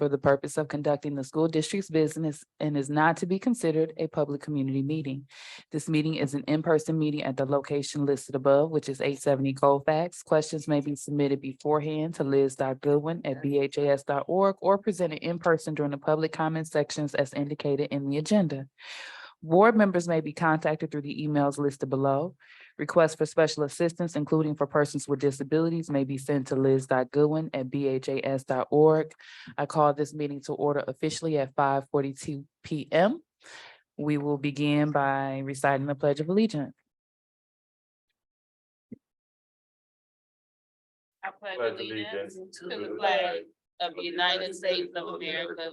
for the purpose of conducting the school district's business and is not to be considered a public community meeting. This meeting is an in-person meeting at the location listed above, which is 870 Colfax. Questions may be submitted beforehand to liz.goodwin@bhas.org or presented in person during the public comment sections as indicated in the agenda. Board members may be contacted through the emails listed below. Requests for special assistance, including for persons with disabilities, may be sent to liz.goodwin@bhas.org. I call this meeting to order officially at 5:42 p.m. We will begin by reciting the Pledge of Allegiance. I pledge allegiance to the flag of the United States of America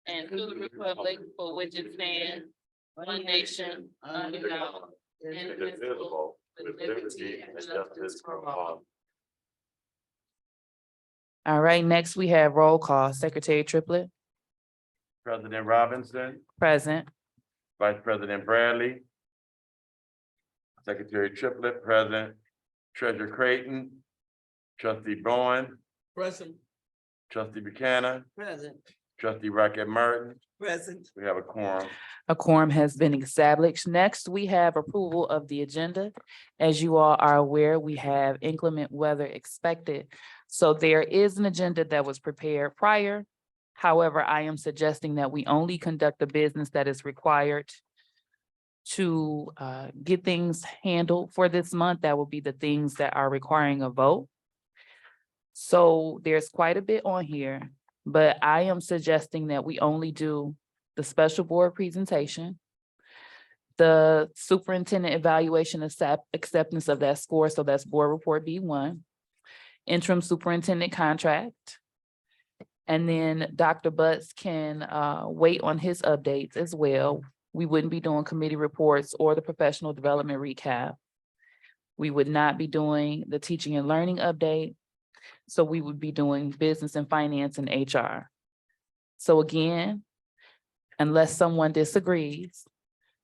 and to the republic for which it stands, one nation, under God, indivisible, with liberty and justice for all. All right, next we have roll call. Secretary Triplett. President Robinson, Present. Vice President Bradley, Secretary Triplett, present, Treasurer Creighton, Trustee Bowen, Present. Trustee Buchanan, Present. Trustee Rocket Martin. Present. We have a quorum. A quorum has been established. Next, we have approval of the agenda. As you all are aware, we have inclement weather expected. So there is an agenda that was prepared prior. However, I am suggesting that we only conduct the business that is required to get things handled for this month. That will be the things that are requiring a vote. So there's quite a bit on here, but I am suggesting that we only do the special board presentation, the superintendent evaluation acceptance of that score, so that's board report B1, interim superintendent contract, and then Dr. Butts can wait on his updates as well. We wouldn't be doing committee reports or the professional development recap. We would not be doing the teaching and learning update. So we would be doing business and finance and HR. So again, unless someone disagrees,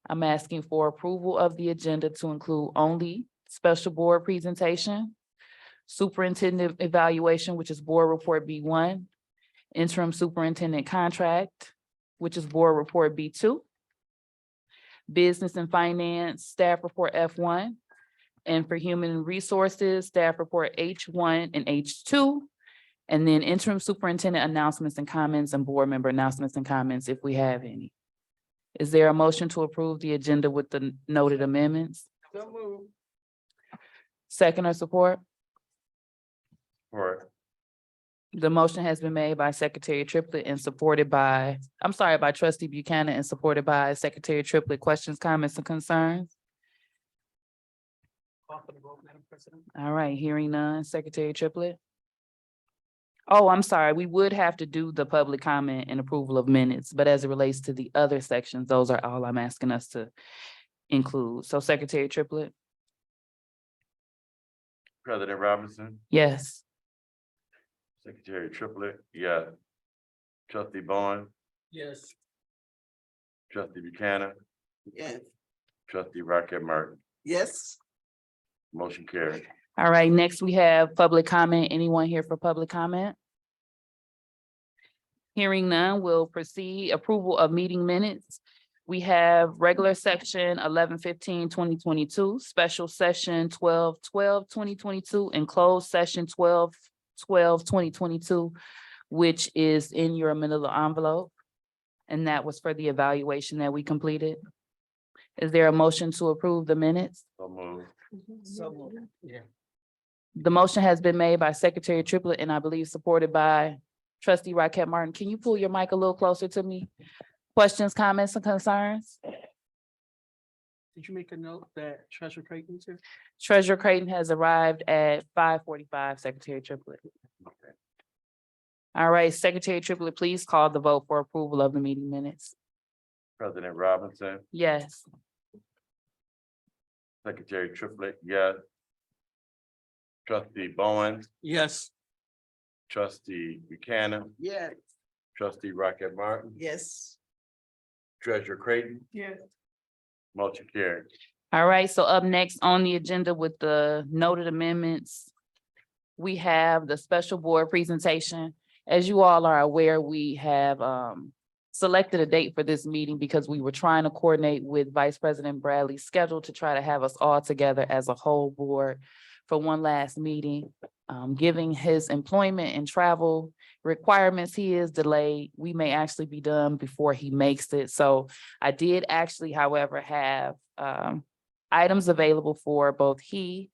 I'm asking for approval of the agenda to include only special board presentation, superintendent evaluation, which is board report B1, interim superintendent contract, which is board report B2, business and finance staff report F1, and for human resources, staff report H1 and H2, and then interim superintendent announcements and comments and board member announcements and comments if we have any. Is there a motion to approve the agenda with the noted amendments? So moved. Second or support? For The motion has been made by Secretary Triplett and supported by, by Trustee Buchanan and supported by Secretary Triplett. Questions, comments, and concerns? Call for the vote, Madam President. All right, hearing none. Secretary Triplett? Oh, I'm sorry. We would have to do the public comment and approval of minutes, but as it relates to the other sections, those are all I'm asking us to include. So Secretary Triplett? President Robinson, Yes. Secretary Triplett, yes. Trustee Bowen, Yes. Trustee Buchanan, Yes. Trustee Rocket Martin. Yes. Motion carried. All right, next we have public comment. Anyone here for public comment? Hearing none, we'll proceed. Approval of meeting minutes. We have regular section 11/15/2022, special session 12/12/2022, and closed session 12/12/2022, which is in your manila envelope. And that was for the evaluation that we completed. Is there a motion to approve the minutes? So moved. So moved. Yeah. The motion has been made by Secretary Triplett and I believe supported by Trustee Rocket Martin. Can you pull your mic a little closer to me? Questions, comments, and concerns? Did you make a note that Treasurer Creighton's here? Treasurer Creighton has arrived at 5:45, Secretary Triplett. Okay. All right, Secretary Triplett, please call the vote for approval of the meeting minutes. President Robinson, Yes. Secretary Triplett, yes. Trustee Bowen, Yes. Trustee Buchanan, Yes. Trustee Rocket Martin, Yes. Treasurer Creighton, Yes. motion carried. All right, so up next on the agenda with the noted amendments, we have the special board presentation. As you all are aware, we have selected a date for this meeting because we were trying to coordinate with Vice President Bradley's schedule to try to have us all together as a whole board for one last meeting. Giving his employment and travel requirements, he is delayed. We may actually be done before he makes it. So I did actually, however, have items available for both he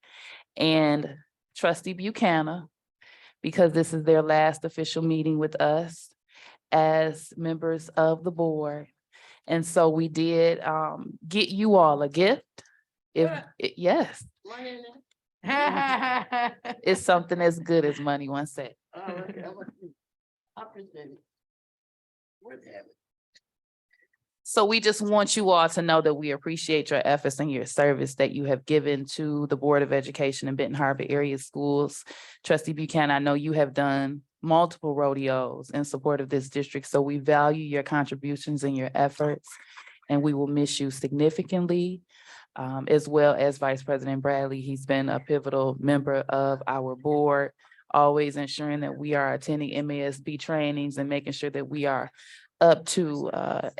and Trustee Buchanan, because this is their last official meeting with us as members of the board. And so we did get you all a gift. Yes, it's something as good as money, one said. So we just want you all to know that we appreciate your efforts and your service that you have given to the Board of Education in Benton Harbor Area Schools. Trustee Buchanan, I know you have done multiple rodeos in support of this district, so we value your contributions and your efforts, and we will miss you significantly, as well as Vice President Bradley. He's been a pivotal member of our board, always ensuring that we are attending MASB trainings and making sure that we are up to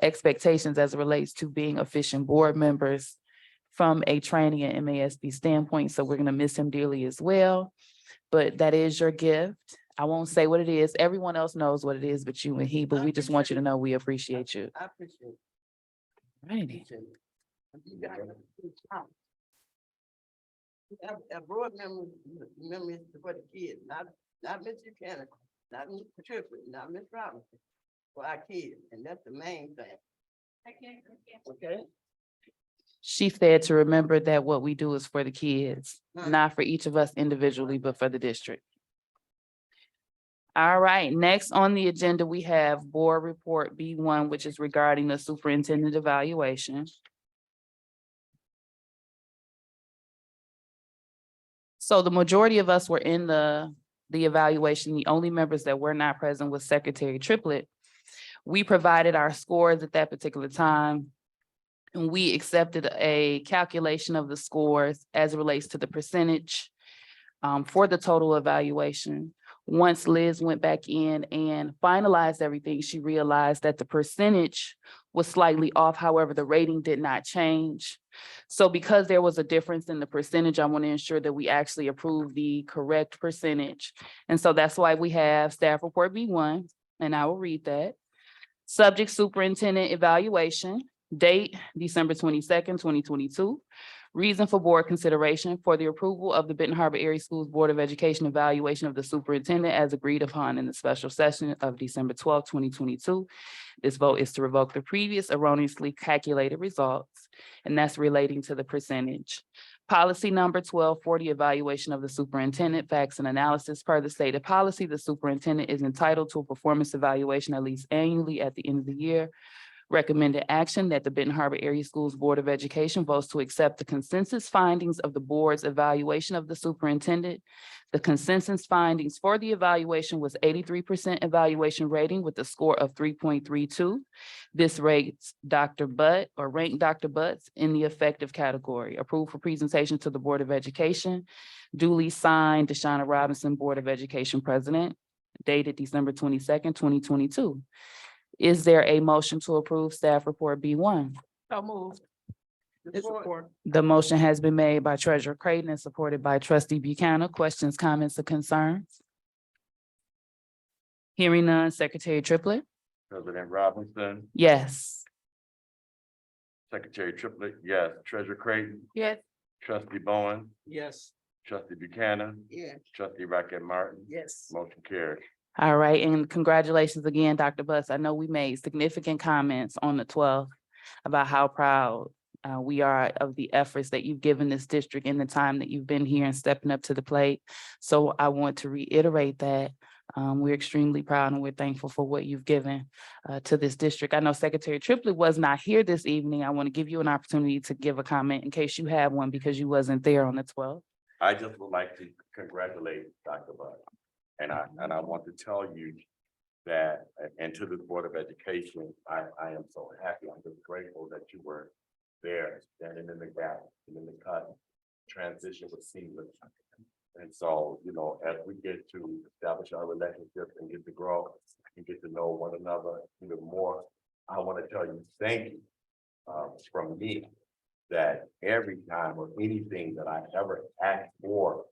expectations as it relates to being efficient board members from a training and MASB standpoint. So we're gonna miss him dearly as well. But that is your gift. I won't say what it is. Everyone else knows what it is, but you and he, but we just want you to know we appreciate you. I appreciate it. Righty. A board members for the kids, not Mr. Buchanan, not Mr. Triplett, not Ms. Robinson, for our kids, and that's the main thing. Okay? She said to remember that what we do is for the kids, Huh. not for each of us individually, but for the district. All right, next on the agenda, we have Board Report B1, which is regarding the superintendent evaluation. So the majority of us were in the evaluation. The only members that were not present was Secretary Triplett. We provided our scores at that particular time, and we accepted a calculation of the scores as it relates to the percentage for the total evaluation. Once Liz went back in and finalized everything, she realized that the percentage was slightly off. However, the rating did not change. So because there was a difference in the percentage, I want to ensure that we actually approve the correct percentage. And so that's why we have staff report B1, and I will read that. Subject superintendent evaluation, date December 22nd, 2022. Reason for board consideration for the approval of the Benton Harbor Area Schools Board of Education evaluation of the superintendent as agreed upon in the special session of December 12th, 2022. This vote is to revoke the previous erroneously calculated results, and that's relating to the percentage. Policy number 1240, evaluation of the superintendent, facts and analysis. Per the stated policy, the superintendent is entitled to a performance evaluation at least annually at the end of the year. Recommended action that the Benton Harbor Area Schools Board of Education votes to accept the consensus findings of the board's evaluation of the superintendent. The consensus findings for the evaluation was 83% evaluation rating with a score of 3.32. This rates Dr. Butt or ranked Dr. Butts in the effective category. Approved for presentation to the Board of Education. Duly signed, Deshauna Robinson, Board of Education President, dated December 22nd, 2022. Is there a motion to approve staff report B1? So moved. Support. The motion has been made by Treasurer Creighton and supported by Trustee Buchanan. Questions, comments, or concerns? Hearing none, Secretary Triplett? President Robinson, Yes. Secretary Triplett, yes. Treasurer Creighton, Yes. Trustee Bowen, Yes. Trustee Buchanan, Yeah, Trustee Rocket Martin, yes. motion carried. All right, and congratulations again, Dr. Butts. I know we made significant comments on the 12th about how proud we are of the efforts that you've given this district in the time that you've been here and stepping up to the plate. So I want to reiterate that we're extremely proud and we're thankful for what you've given to this district. I know Secretary Triplett was not here this evening. I want to give you an opportunity to give a comment in case you have one because you wasn't there on the 12th. I just would like to congratulate Dr. Butt. And I want to tell you that, and to the Board of Education, I am so happy. I'm just grateful that you were there, standing in the gap, and in the cut. Transition was seamless. And so, you know, as we get to establish our relationship and get to grow and get to know one another even more, I want to tell you, thank you from me, that every time or anything that I ever asked for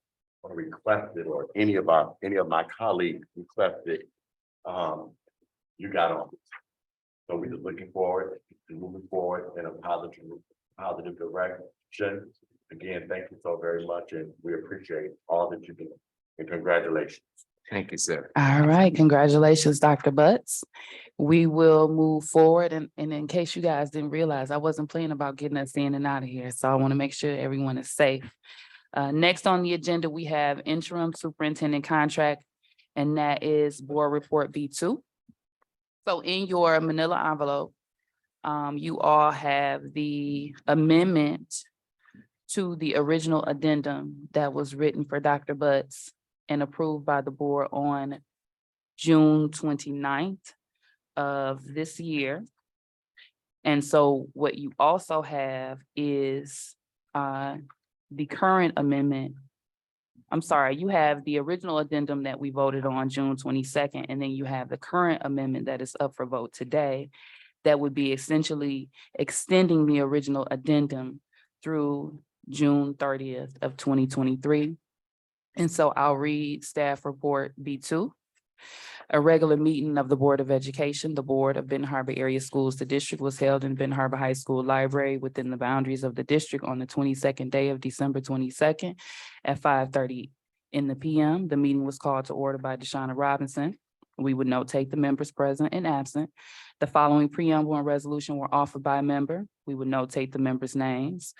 or requested, or any of my colleagues requested, you got on. So we're just looking forward to moving forward in a positive direction. Again, thank you so very much, and we appreciate all that you do. And congratulations. Thank you, sir. All right, congratulations, Dr. Butts. We will move forward, and in case you guys didn't realize, I wasn't playing about getting us in and out of here, so I want to make sure everyone is safe. Next on the agenda, we have interim superintendent contract, and that is board report B2. So in your manila envelope, you all have the amendment to the original addendum that was written for Dr. Butts and approved by the board on June 29th of this year. And so what you also have is the current amendment. I'm sorry, you have the original addendum that we voted on June 22nd, and then you have the current amendment that is up for vote today. That would be essentially extending the original addendum through June 30th of 2023. And so I'll read staff report B2. A regular meeting of the Board of Education, the Board of Benton Harbor Area Schools, the district was held in Benton Harbor High School Library within the boundaries of the district on the 22nd day of December 22nd at 5:30 in the PM. The meeting was called to order by Deshauna Robinson. We would notate the members present and absent. The following preamble and resolution were offered by a member. We would notate the members' names.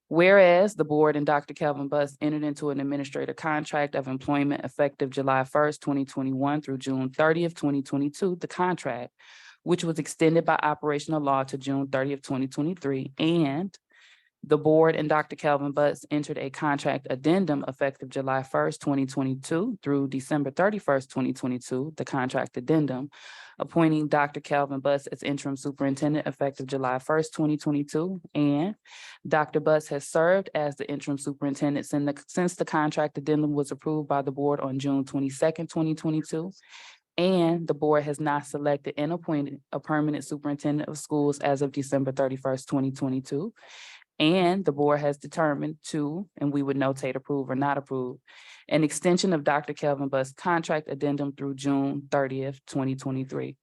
Whereas the board and Dr. Kelvin Butts entered into an administrative contract of employment effective July 1st, 2021 through June 30th, 2022, the contract, which was extended by operational law to June 30th, 2023, and the board and Dr. Kelvin Butts entered a contract addendum effective July 1st, 2022 through December 31st, 2022, the contract addendum, appointing Dr. Kelvin Butts as interim superintendent effective July 1st, 2022. And Dr. Butts has served as the interim superintendent since the contract addendum was approved by the board on June 22nd, 2022. And the board has not selected and appointed a permanent superintendent of schools as of December 31st, 2022. And the board has determined to, and we would notate approve or not approve, an extension of Dr. Kelvin Butts' contract addendum through June 30th, 2023.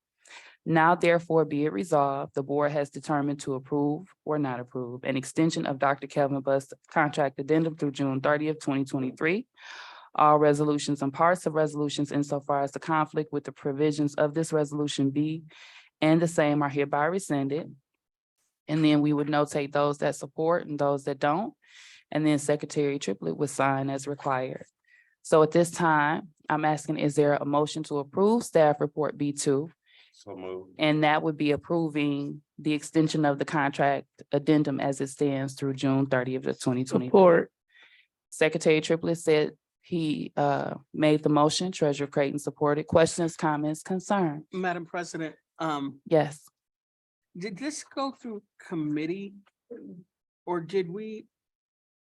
Now therefore be it resolved, the board has determined to approve or not approve an extension of Dr. Kelvin Butts' contract addendum through June 30th, 2023. All resolutions and parts of resolutions insofar as the conflict with the provisions of this resolution be and the same are hereby rescinded. And then we would notate those that support and those that don't. And then Secretary Triplett would sign as required. So at this time, I'm asking, is there a motion to approve staff report B2? So moved. And that would be approving the extension of the contract addendum as it stands through June 30th of 2020. Support. Secretary Triplett said he made the motion. Treasurer Creighton supported. Questions, comments, concerns? Madam President, Yes. did this go through committee? Or did we,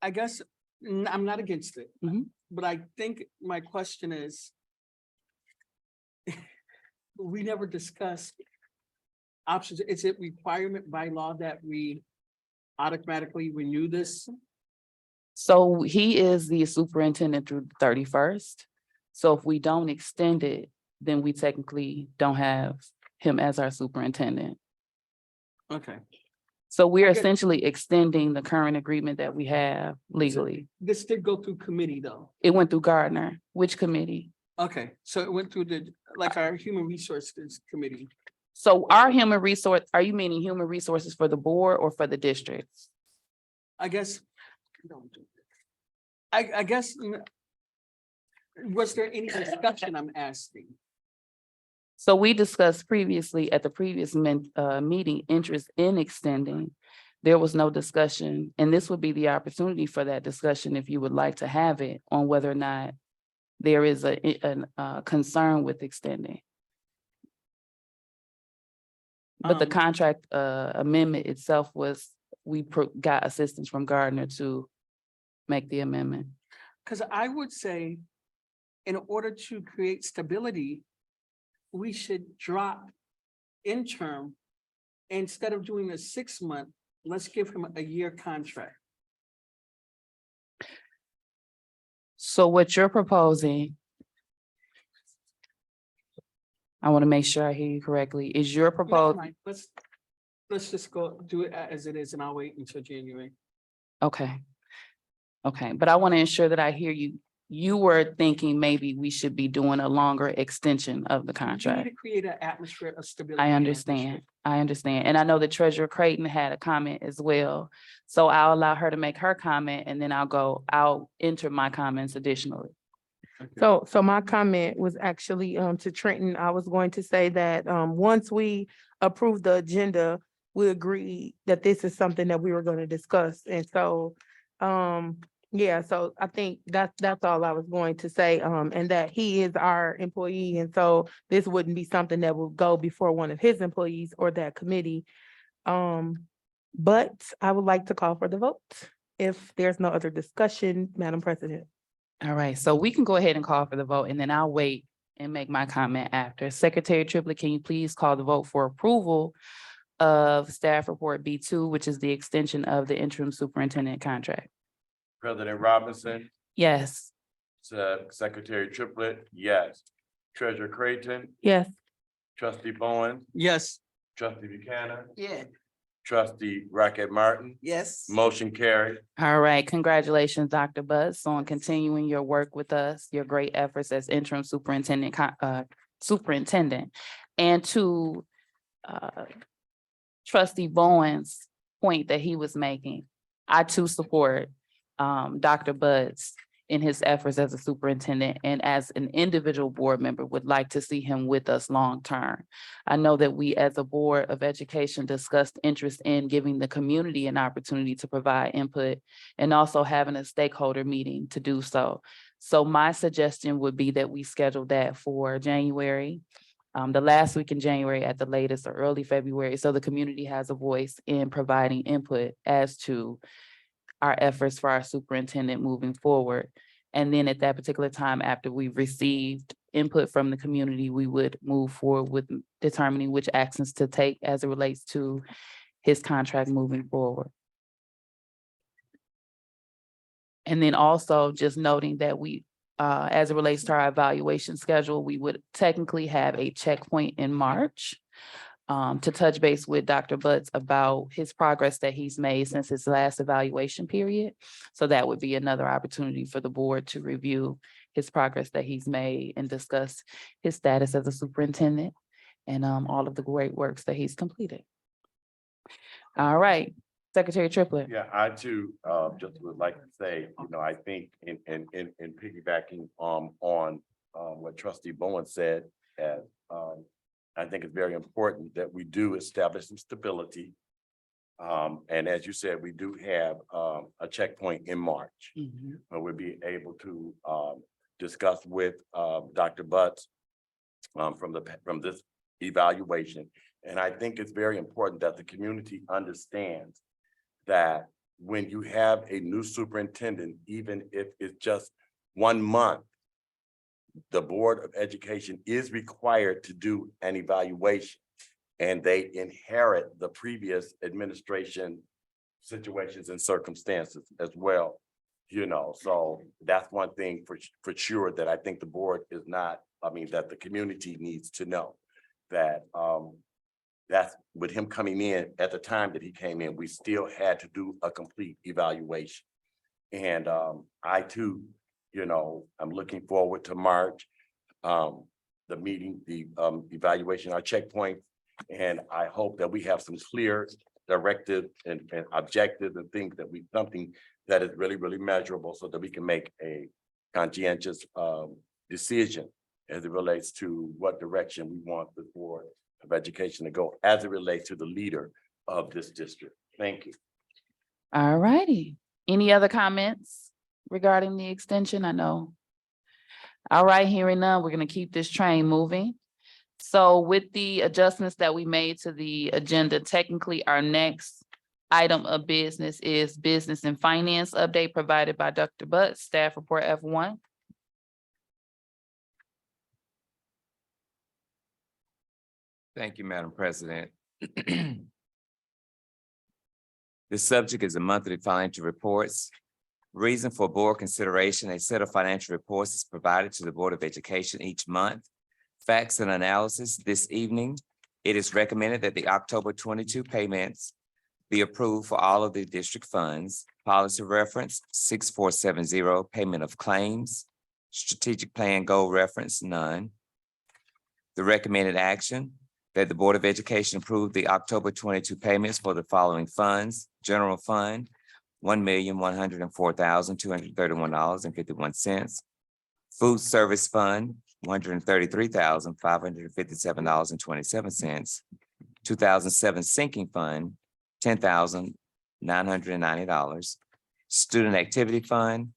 I guess, I'm not against it, Mhm. but I think my question is, we never discussed options. Is it requirement by law that we automatically renew this? So he is the superintendent through the 31st. So if we don't extend it, then we technically don't have him as our superintendent. Okay, So we're Okay. essentially extending the current agreement that we have legally. this did go through committee though. It went through Gardner. Which committee? Okay, so it went through our human resources committee. So our human resource, are you meaning human resources for the board or for the district? I guess. I guess. Was there any discussion, I'm asking? So we discussed previously at the previous meeting, interest in extending. There was no discussion, and this would be the opportunity for that discussion if you would like to have it on whether or not there is a concern with extending. But the contract amendment itself was, we got assistance from Gardner to make the amendment. Because I would say, in order to create stability, we should drop interim. Instead of doing a 6-month, let's give him a year contract. So what you're proposing, I want to make sure I hear you correctly, is your Never proposal, mind, let's just go do it as it is and I'll wait until January. okay. Okay, but I want to ensure that I hear you. You were thinking maybe we should be doing a longer extension of the We need contract. to create an atmosphere of stability. I in our understand. district. I understand. And I know that Treasurer Creighton had a comment as well. So I'll allow her to make her comment and then I'll enter my comments additionally. So my comment was actually to Trenton. I was going to say that once we approve the agenda, we agreed that this is something that we were going to discuss. And so yeah, so I think that's all I was going to say. And that he is our employee. And so this wouldn't be something that will go before one of his employees or that committee. But I would like to call for the vote if there's no other discussion, Madam President. All right, so we can go ahead and call for the vote and then I'll wait and make my comment after. Secretary Triplett, can you please call the vote for approval of staff report B2, which is the extension of the interim superintendent contract? President Robinson, Yes. Secretary Triplett, yes. Treasurer Creighton, Yes. Trustee Bowen, Yes. Trustee Buchanan, Yeah, Trustee Rocket Martin, yes. motion carried. All right, congratulations, Dr. Butts, on continuing your work with us, your great efforts as interim superintendent. And to Trustee Bowen's point that he was making, I too support Dr. Butts in his efforts as a superintendent and as an individual board member would like to see him with us long-term. I know that we as a Board of Education discussed interest in giving the community an opportunity to provide input and also having a stakeholder meeting to do so. So my suggestion would be that we schedule that for January, the last week in January at the latest or early February, so the community has a voice in providing input as to our efforts for our superintendent moving forward. And then at that particular time, after we've received input from the community, we would move forward with determining which actions to take as it relates to his contract moving forward. And then also just noting that we, as it relates to our evaluation schedule, we would technically have a checkpoint in March to touch base with Dr. Butts about his progress that he's made since his last evaluation period. So that would be another opportunity for the board to review his progress that he's made and discuss his status as a superintendent and all of the great works that he's completed. All right, Secretary Triplett. Yeah, I too, just would like to say, I think in piggybacking, on what Trustee Bowen said, I think it's very important that we do establish some stability. And as you said, we do have, a checkpoint in March. Where we'll be able to, discuss with, Dr. Butts, from this evaluation. And I think it's very important that the community understands that when you have a new superintendent, even if it's just 1 month, the Board of Education is required to do an evaluation, and they inherit the previous administration situations and circumstances as well. So that's one thing for sure that I think the board is not, that the community needs to know that that's with him coming in at the time that he came in, we still had to do a complete evaluation. And I too, I'm looking forward to March, the meeting, the evaluation, our checkpoint. And I hope that we have some clear directive and objectives and things something that is really, really measurable so that we can make a conscientious decision as it relates to what direction we want the Board of Education to go as it relates to the leader of this district. Thank you. All righty. Any other comments regarding the extension? I know. All right, hearing none, we're going to keep this train moving. So with the adjustments that we made to the agenda, technically our next item of business is business and finance update provided by Dr. Butts, staff report F1. Thank you, Madam President. This subject is the monthly financial reports. Reason for board consideration, a set of financial reports is provided to the Board of Education each month. Facts and analysis this evening. It is recommended that the October 22 payments be approved for all of the district funds. Policy reference 6470, payment of claims. Strategic plan goal reference, none. The recommended action that the Board of Education approve the October 22 payments for the following funds: General Fund, $1,104,231.51. Food Service Fund, $133,557.27. 2007 Sinking Fund, $10,990. Student Activity Fund,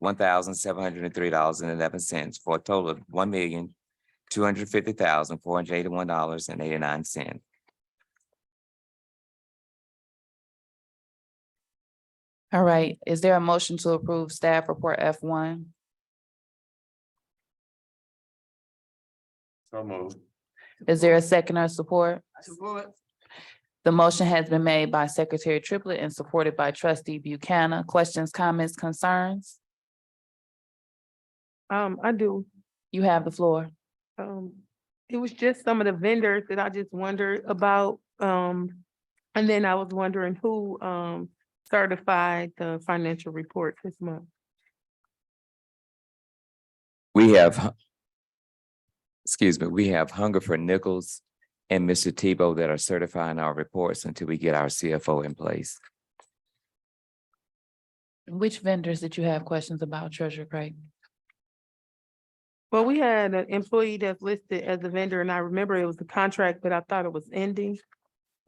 $1,703.11, for a total of $1,250,481.89. All right, is there a motion to approve staff report F1? So moved. Is there a second or support? Support. The motion has been made by Secretary Triplett and supported by Trustee Buchanan. Questions, comments, concerns? I do. You have the floor. It was just some of the vendors that I just wondered about. And then I was wondering who, certified the financial report this month. We have, we have Hungerford Nichols and Mr. Tebow that are certifying our reports until we get our CFO in place. Which vendors did you have questions about, Treasurer Craig? Well, we had an employee that's listed as a vendor, and I remember it was a contract, but I thought it was ending.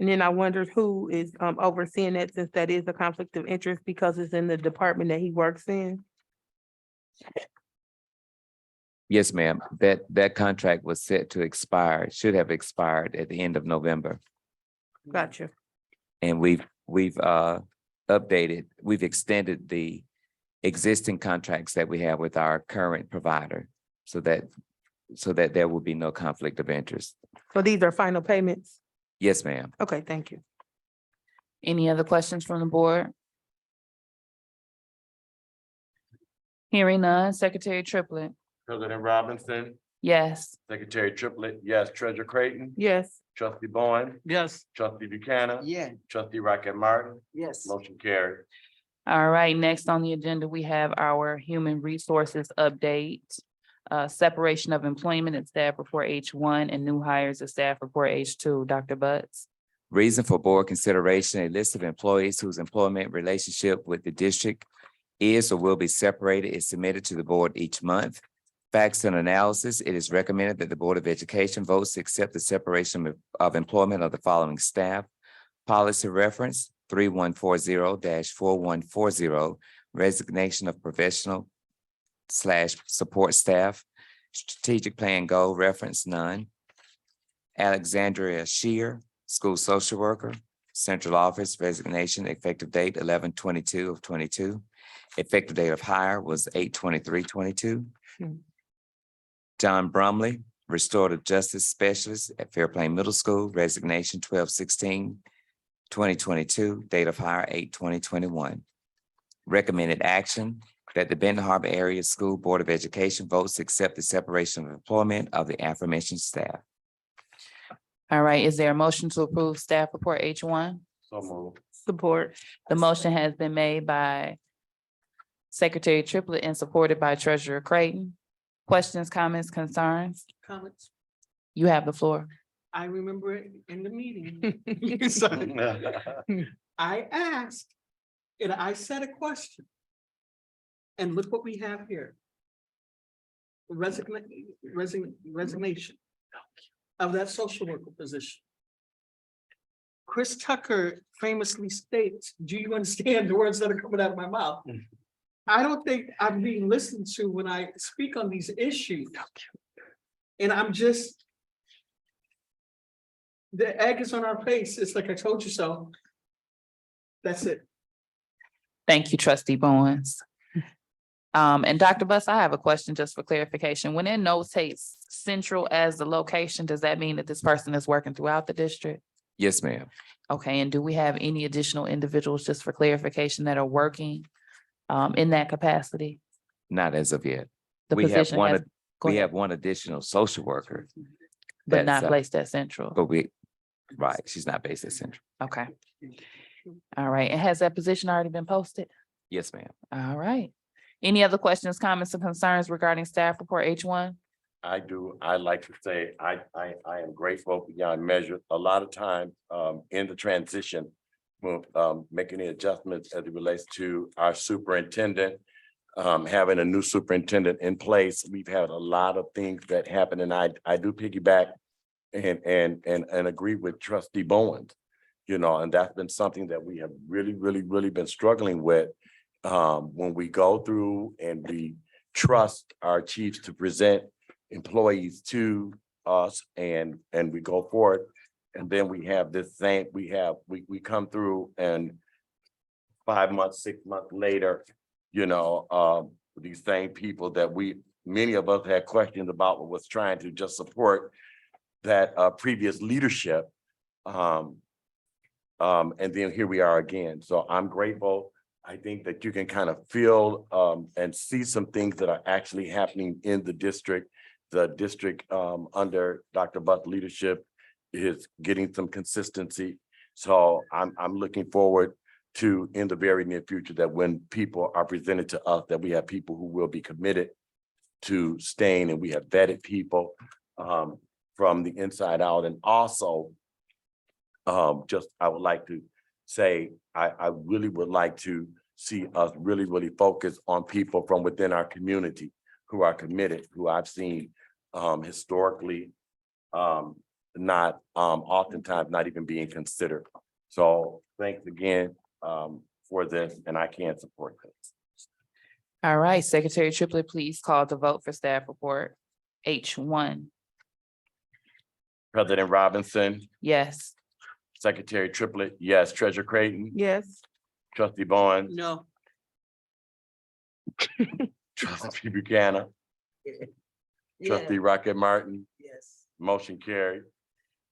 And then I wondered who is overseeing that, since that is a conflict of interest because it's in the department that he works in. Yes, ma'am. That contract was set to expire, should have expired at the end of November. Gotcha. And we've extended the existing contracts that we have with our current provider so that there will be no conflict of interest. So these are final payments? Yes, ma'am. Okay, thank you. Any other questions from the board? Hearing none, Secretary Triplett. President Robinson, Yes. Secretary Triplett, yes. Treasurer Creighton, Yes. Trustee Bowen, Yes. Trustee Buchanan, Yeah, Trustee Rocket Martin, yes. motion carried. All right, next on the agenda, we have our human resources update. Separation of employment and staff report H1 and new hires of staff report H2. Dr. Butts. Reason for board consideration, a list of employees whose employment relationship with the district is or will be separated is submitted to the board each month. Facts and analysis, it is recommended that the Board of Education votes to accept the separation of employment of the following staff. Policy reference 3140-4140, resignation of professional / support staff. Strategic plan goal reference, none. Alexandria Shear, school social worker, central office, resignation, effective date 11/22/22. Effective date of hire was 8/23/22. John Brumley, restorative justice specialist at Fairplain Middle School, resignation 12/16/2022, date of hire 8/20/21. Recommended action that the Benton Harbor Area School Board of Education votes to accept the separation of employment of the aforementioned staff. All right, is there a motion to approve staff report H1? So moved. Support. The motion has been made by Secretary Triplett and supported by Treasurer Creighton. Questions, comments, concerns? Comments? You have the floor. I remember it in the meeting. So, I asked, and I said a question. And look what we have here. Resignation of that social worker position. Chris Tucker famously states, do you understand the words that are coming out of my mouth? I don't think I'm being listened to when I speak on these issues. And I'm just, the egg is on our face. It's like I told you so. That's it. Thank you, trustee Bowens. And Dr. Buss, I have a question just for clarification. When it notates Central as the location, does that mean that this person is working throughout the district? Yes, ma'am. Okay, and do we have any additional individuals, just for clarification, that are working in that capacity? Not as of yet. The We have position has, go we ahead, have one additional social worker. but not that's, placed at Central. But right, she's not based at Central. Okay. All right, and has that position already been posted? Yes, ma'am. All right. Any other questions, comments, or concerns regarding staff report H1? I do. I'd like to say, I am grateful beyond measure. A lot of times, in the transition, making the adjustments as it relates to our superintendent, having a new superintendent in place, we've had a lot of things that happen, and I do piggyback and agree with trustee Bowens, and that's been something that we have really been struggling with. When we go through and we trust our chiefs to present employees to us and we go forward, and then we have this thing, we come through and 5 months, 6 months later, these same people that many of us had questions about, was trying to just support that previous leadership. And then here we are again. So I'm grateful. I think that you can kind of feel and see some things that are actually happening in the district. The district under Dr. Butt's leadership is getting some consistency. So I'm looking forward to, in the very near future, that when people are presented to us, that we have people who will be committed to staying, and we have vetted people from the inside out. And also, I would like to say, I really would like to see us really focus on people from within our community who are committed, who I've seen historically not oftentimes not even being considered. So thanks again for this, and I can support this. All right, Secretary Triplett, please call the vote for staff report H1. President Robinson, Yes. Secretary Triplett, yes. Treasurer Creighton, Yes. Trustee Bowens, No. Trustee Buchanan, Trustee Rocket Martin, Yes. motion carried.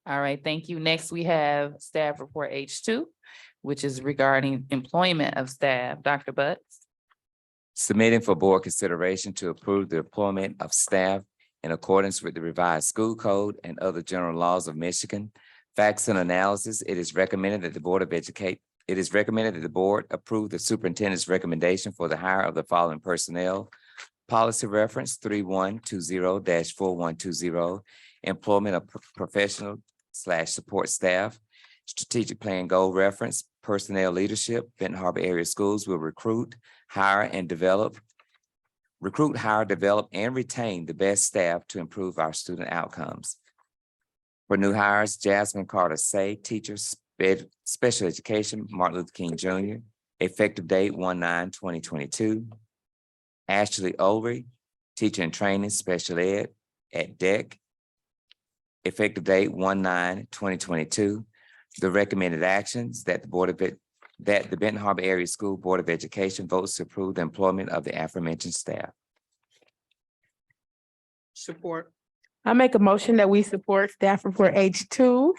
All right, thank you. Next, we have staff report H2, which is regarding employment of staff. Dr. Butts. Submitting for board consideration to approve the employment of staff in accordance with the revised school code and other general laws of Michigan. Facts and analysis, it is recommended that the Board approve the superintendent's recommendation for the hire of the following personnel. Policy reference 3120-4120, employment of professional/support staff. Strategic plan goal reference, personnel leadership, Benton Harbor area schools will recruit, hire, develop, and retain the best staff to improve our student outcomes. For new hires, Jasmine Carter Say, teacher, special education, Martin Luther King Jr., effective date 1/9/2022. Ashley Ulrey, teacher in training, special ed at DEC, effective date 1/9/2022. The recommended actions that the Benton Harbor Area School Board of Education votes to approve the employment of the aforementioned staff. Support. I make a motion that we support staff report H2.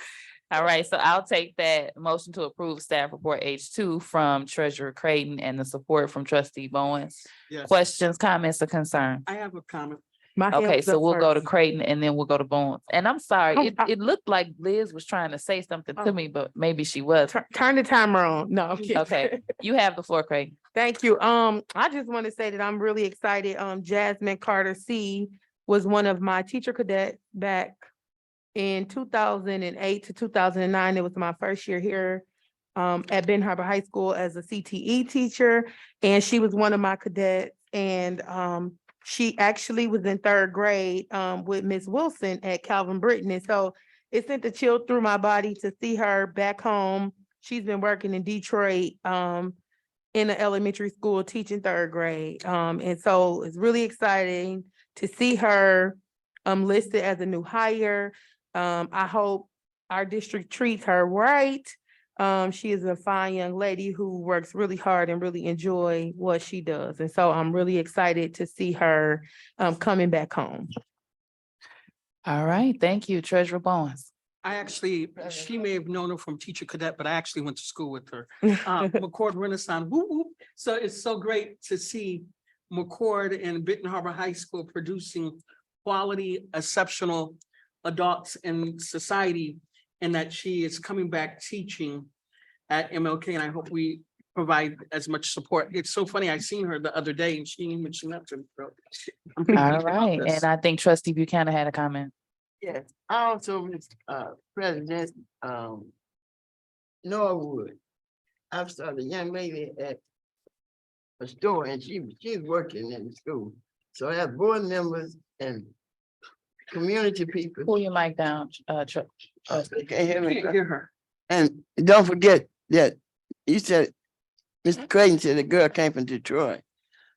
All right, so I'll take that motion to approve staff report H2 from Treasurer Creighton and the support from trustee Bowens. Yes. Questions, comments, or concerns? I have a comment. My hand Okay, was so up we'll go to first. Creighton and then we'll go to Bowens. And I'm sorry, Oh, it looked like Liz was trying to say something to Oh. me, but maybe she was. Turn the timer on. No, I'm kidding. Okay, you have the floor, Creighton. Thank you. I just want to say that I'm really excited. Jasmine Carter C was one of my teacher cadets back in 2008 to 2009. It was my first year here at Benton Harbor High School as a CTE teacher. And she was one of my cadets. And she actually was in third grade with Miss Wilson at Calvin Britton. And so it sent a chill through my body to see her back home. She's been working in Detroit in an elementary school teaching third grade. And so it's really exciting to see her listed as a new hire. I hope our district treats her right. She is a fine young lady who works really hard and really enjoy what she does. And so I'm really excited to see her coming back home. All right, thank you, Treasurer Bowens. She may have known her from teacher cadet, but I actually went to school with her. McCord Renaissance, woo woo. So it's so great to see McCord and Benton Harbor High School producing quality, exceptional adults in society, and that she is coming back teaching at MLK, and I hope we provide as much support. It's so funny, I seen her the other day and she didn't mention that to me. So I'm pretty All excited about right, this. and I think trustee Buchanan had a comment. Yes, also, Mr. President, Norwood. I've started a young lady at a store and she's working in the school. So I have board members and community people. Pull your mic down, Can't hear I me. can't hear her. And don't forget that you said, Mr. Creighton said the girl came from Detroit.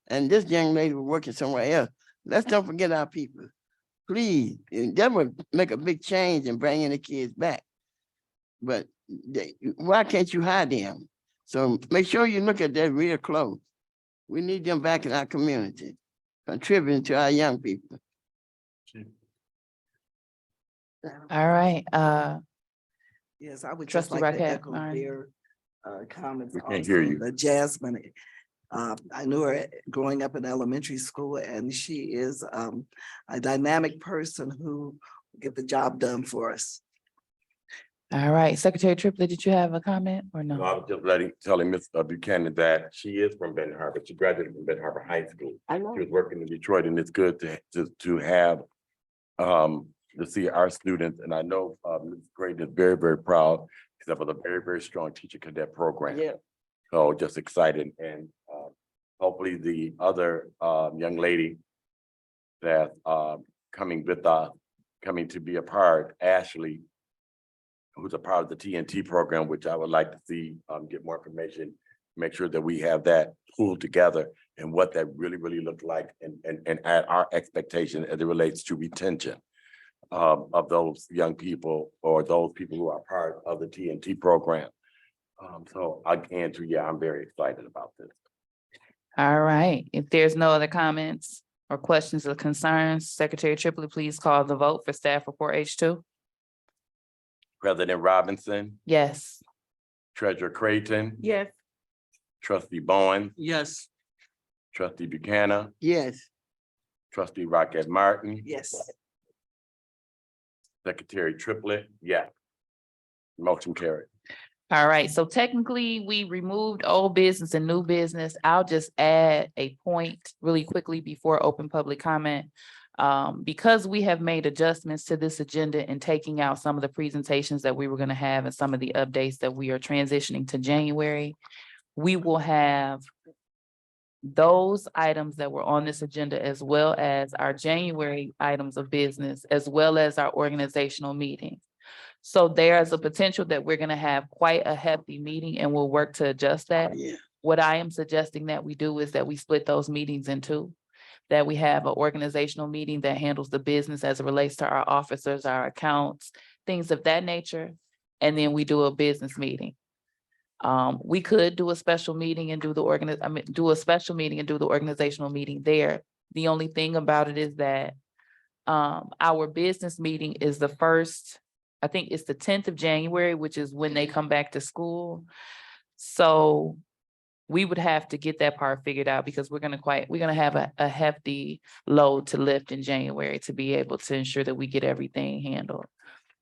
And this young lady was working somewhere else. Let's don't forget our people. Please, and that would make a big change in bringing the kids back. But why can't you hide them? So make sure you look at that real close. We need them back in our community, contributing to our young people. All right, Yes, I would just Trustee like to Rockett, echo all right. their comments. We can't hear also. you. Jasmine, I knew her growing up in elementary school, and she is a dynamic person who get the job done for us. all right, Secretary Triplett, did you have a comment or No, no? I was just telling Ms. Buchanan that she is from Benton Harbor. She graduated from Benton Harbor High School. I know. She was working in Detroit, and it's good to have to see our students, and I know Ms. Creighton is very, very proud. Because of a very, very strong teacher cadet program. Yeah, So just excited, and hopefully the other young lady that coming to be a part, Ashley, who's a part of the TNT program, which I would like to see get more information, make sure that we have that pulled together and what that really, really looked like, and at our expectation as it relates to retention of those young people or those people who are part of the TNT program. So again, I'm very excited about this. All right, if there's no other comments or questions or concerns, Secretary Triplett, please call the vote for staff report H2. President Robinson, Yes. Treasurer Creighton, Yes. Trustee Bowen, Yes, Trustee Buchanan, yes, Trustee Rocket Martin, Yes. Secretary Triplett, yeah. Motion carried. All right, so technically, we removed old business and new business. I'll just add a point really quickly before open public comment. Because we have made adjustments to this agenda and taking out some of the presentations that we were gonna have and some of the updates that we are transitioning to January, we will have those items that were on this agenda, as well as our January items of business, as well as our organizational meeting. So there's a potential that we're gonna have quite a hefty meeting, and we'll work to adjust that. yeah. What I am suggesting that we do is that we split those meetings in two. That we have an organizational meeting that handles the business as it relates to our officers, our accounts, things of that nature. And then we do a business meeting. We could do a special meeting and do the organizational meeting there. The only thing about it is that our business meeting is the first, I think it's the 10th of January, which is when they come back to school. So we would have to get that part figured out, because we're gonna have a hefty load to lift in January to be able to ensure that we get everything handled.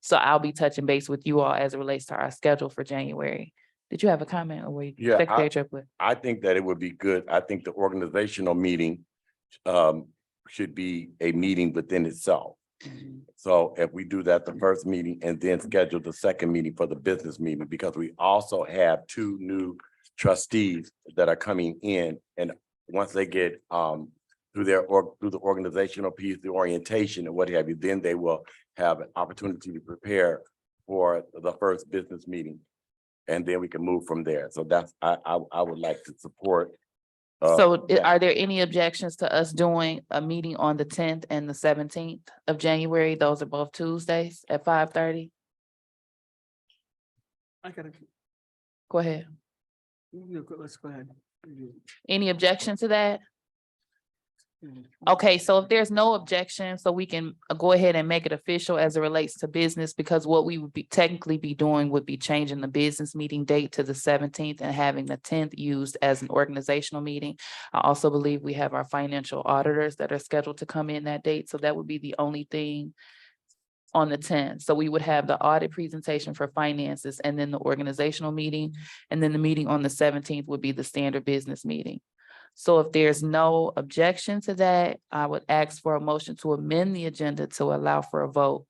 So I'll be touching base with you all as it relates to our schedule for January. Did you have a comment, or were you? Yeah, Secretary Triplett? I think that it would be good. I think the organizational meeting should be a meeting within itself. So if we do that, the first meeting, and then schedule the second meeting for the business meeting, because we also have two new trustees that are coming in, and once they get through the organizational piece, the orientation and what have you, then they will have an opportunity to prepare for the first business meeting. And then we can move from there. So that's, I would like to support. So that. are there any objections to us doing a meeting on the 10th and the 17th of January? Those are both Tuesdays at 5:30. I gotta, Go ahead. Let's go ahead. Any objection to that? Okay, so if there's no objection, so we can go ahead and make it official as it relates to business, because what we would be technically be doing would be changing the business meeting date to the 17th and having the 10th used as an organizational meeting. I also believe we have our financial auditors that are scheduled to come in that date, so that would be the only thing on the 10th. So we would have the audit presentation for finances and then the organizational meeting, and then the meeting on the 17th would be the standard business meeting. So if there's no objection to that, I would ask for a motion to amend the agenda to allow for a vote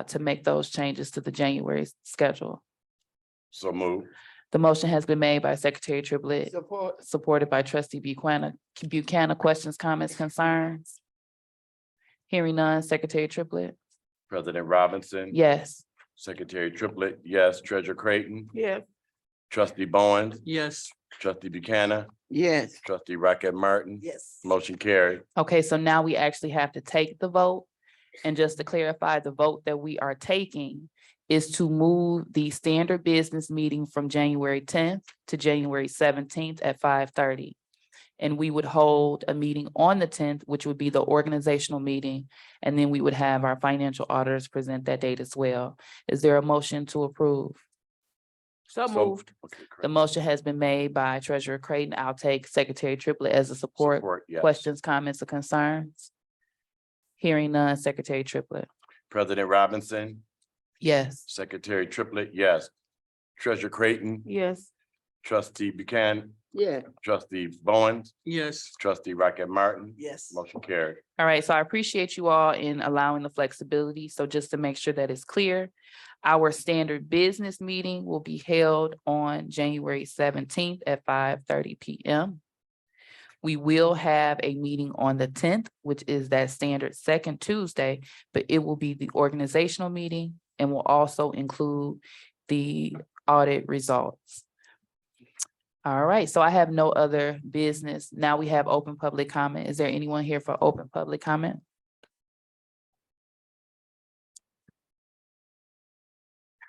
to make those changes to the January schedule. So move. The motion has been made by Secretary Triplett, Support. supported by Trustee Buchanan. Questions, comments, concerns? Hearing none, Secretary Triplett? President Robinson. Yes. Secretary Triplett, yes. Treasurer Creighton. Yes. Trustee Bowens. Yes. Trustee Buchanan. Yes. Trustee Rocket Martin. Yes. Motion carried. Okay, so now we actually have to take the vote. And just to clarify, the vote that we are taking is to move the standard business meeting from January 10th to January 17th at 5:30. And we would hold a meeting on the 10th, which would be the organizational meeting. And then we would have our financial auditors present that date as well. Is there a motion to approve? So So- moved. Okay, The correct. motion has been made by Treasurer Creighton. I'll take Secretary Triplett as a support. Yes. Questions, comments, or concerns? Hearing none, Secretary Triplett. President Robinson. Yes. Secretary Triplett, yes. Treasurer Creighton. Yes. Trustee Buchanan. Yeah. Trustee Bowens. Yes. Trustee Rocket Martin. Yes. Motion carried. All right, so I appreciate you all in allowing the flexibility. So just to make sure that it's clear, our standard business meeting will be held on January 17th at 5:30 PM. We will have a meeting on the 10th, which is that standard second Tuesday, but it will be the organizational meeting and will also include the audit results. All right, so I have no other business. Now we have open public comment. Is there anyone here for open public comment?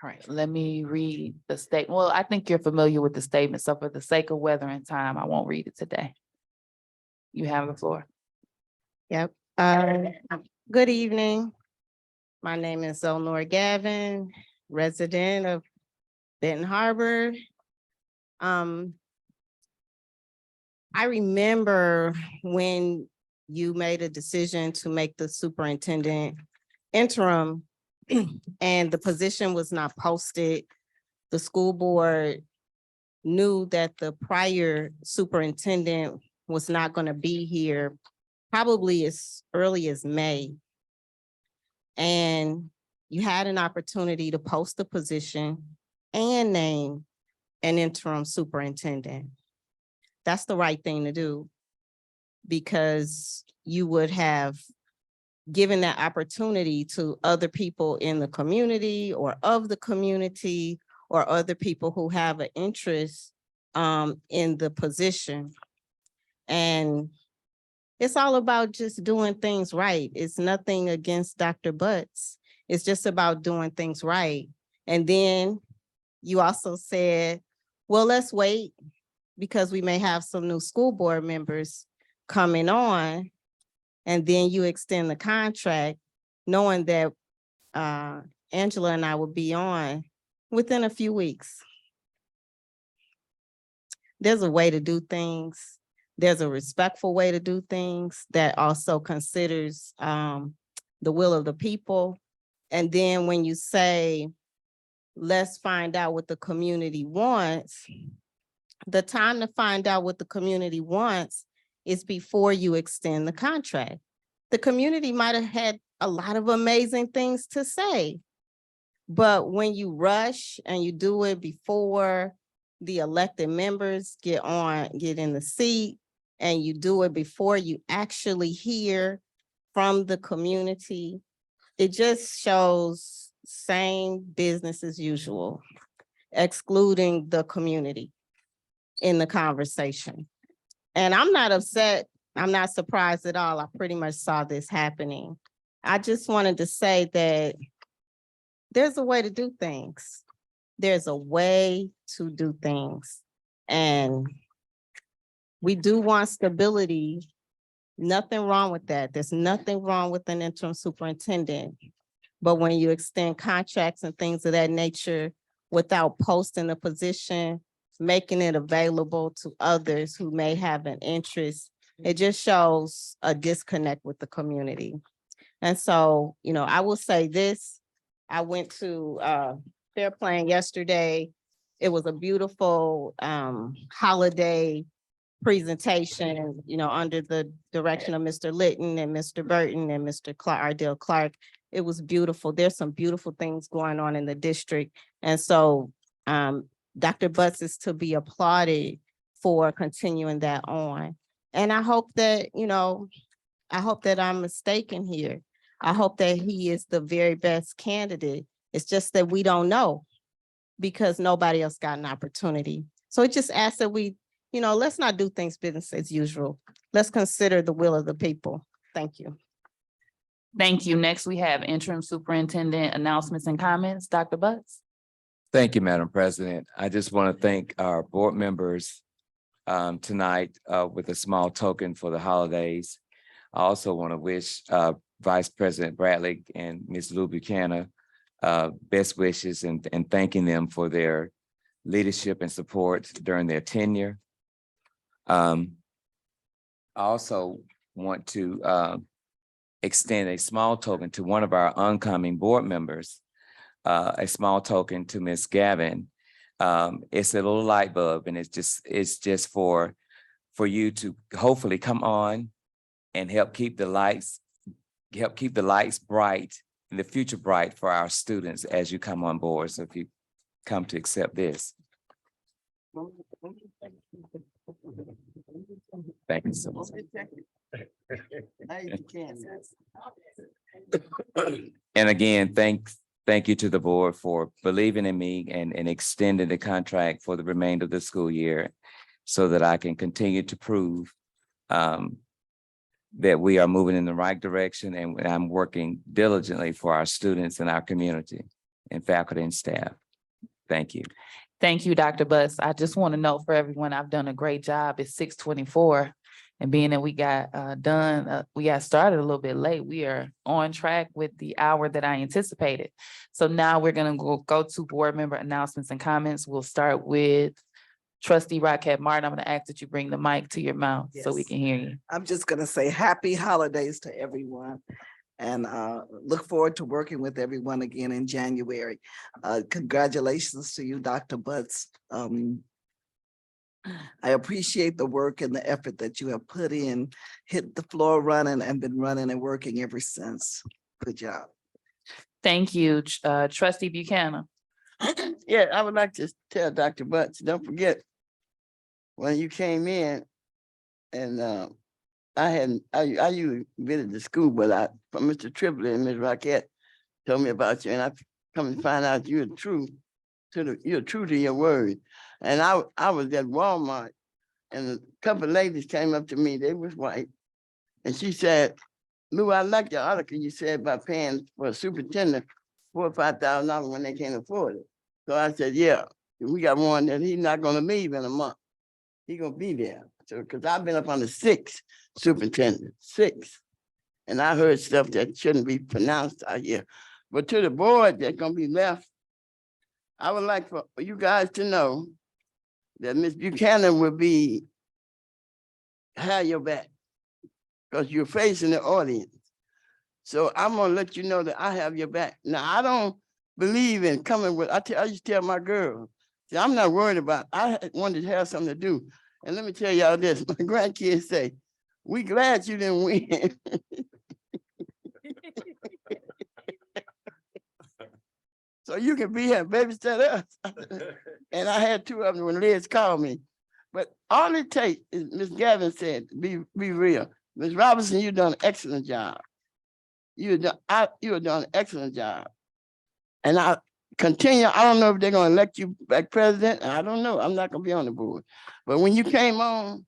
All right, let me read the statement. Well, I think you're familiar with the statement, so for the sake of weather and time, I won't read it today. You have the floor. Yep. Good evening. My name is Eleanor Gavin, resident of Benton Harbor. I remember when you made a decision to make the superintendent interim and the position was not posted. The school board knew that the prior superintendent was not going to be here probably as early as May. And you had an opportunity to post the position and name an interim superintendent. That's the right thing to do, because you would have given that opportunity to other people in the community or of the community or other people who have an interest in the position. And it's all about just doing things right. It's nothing against Dr. Butts. It's just about doing things right. And then you also said, well, let's wait because we may have some new school board members coming on. And then you extend the contract knowing that Angela and I will be on within a few weeks. There's a way to do things. There's a respectful way to do things that also considers the will of the people. And then when you say, let's find out what the community wants, the time to find out what the community wants is before you extend the contract. The community might have had a lot of amazing things to say, but when you rush and you do it before the elected members get in the seat, and you do it before you actually hear from the community, it just shows same business as usual, excluding the community in the conversation. And I'm not upset. I'm not surprised at all. I pretty much saw this happening. I just wanted to say that there's a way to do things. There's a way to do things. And we do want stability. Nothing wrong with that. There's nothing wrong with an interim superintendent. But when you extend contracts and things of that nature without posting the position, making it available to others who may have an interest, it just shows a disconnect with the community. And so, I will say this, I went to Fair Plan yesterday. It was a beautiful holiday presentation, under the direction of Mr. Litton and Mr. Burton and Mr. Ardell Clark. It was beautiful. There's some beautiful things going on in the district. And so Dr. Butts is to be applauded for continuing that on. And I hope that, I'm mistaken here. I hope that he is the very best candidate. It's just that we don't know because nobody else got an opportunity. So it just asks that we, let's not do things business as usual. Let's consider the will of the people. Thank you. Thank you. Next, we have interim superintendent announcements and comments. Dr. Butts. Thank you, Madam President. I just want to thank our board members tonight with a small token for the holidays. I also want to wish Vice President Bradley and Ms. Lou Buchanan best wishes and thanking them for their leadership and support during their tenure. I also want to extend a small token to one of our oncoming board members, a small token to Ms. Gavin. It's a little light bulb, and it's just for you to hopefully come on and help keep the lights bright and the future bright for our students as you come on board. So if you come to accept this. Thank you so much. Now you can. And again, thank you to the board for believing in me and extending the contract for the remainder of the school year so that I can continue to prove that we are moving in the right direction, and I'm working diligently for our students and our community and faculty and staff. Thank you. Thank you, Dr. Butts. I just want to note for everyone, I've done a great job. It's 6:24. And being that we got we got started a little bit late, we are on track with the hour that I anticipated. So now we're going to go to board member announcements and comments. We'll start with Trustee Rockette Martin. I'm going to ask that you bring the mic to your mouth so we Yes. can hear you. I'm just gonna say happy holidays to everyone. And look forward to working with everyone again in January. Congratulations to you, Dr. Butts. I appreciate the work and the effort that you have put in, hit the floor running and been running and working ever since. Good job. Thank you, Trustee Buchanan. Yeah, I would like to tell Dr. Butts, don't forget when you came in and I you visited the school, but from Mr. Triplett and Ms. Rockette told me about you, and I come to find out you're true to your word. And I was at Walmart, and a couple of ladies came up to me, they was white, and she said, Lou, I like your article you said about paying for a superintendent $4,000 or $5,000 when they can't afford it. So I said, yeah, we got one that he's not gonna leave in a month. He's gonna be there. So, cause I've been up under 6 superintendents, 6. And I heard stuff that shouldn't be pronounced out here. But to the board that's gonna be left, I would like for you guys to know that Ms. Buchanan will have your back because you're facing the audience. So I'm gonna let you know that I have your back. Now, I don't believe in coming with, I used to tell my girl, see, I'm not worried about, I wanted to have something to do. And let me tell y'all this, my grandkids say, we glad you didn't win. So you can be here, babysit us. And I had 2 of them when Liz called me. But all it takes is, Ms. Gavin said, be real. Ms. Robinson, you've done an excellent job. You have done an excellent job. And I continue, I don't know if they're gonna elect you back president. I don't know, I'm not gonna be on the board. But when you came on,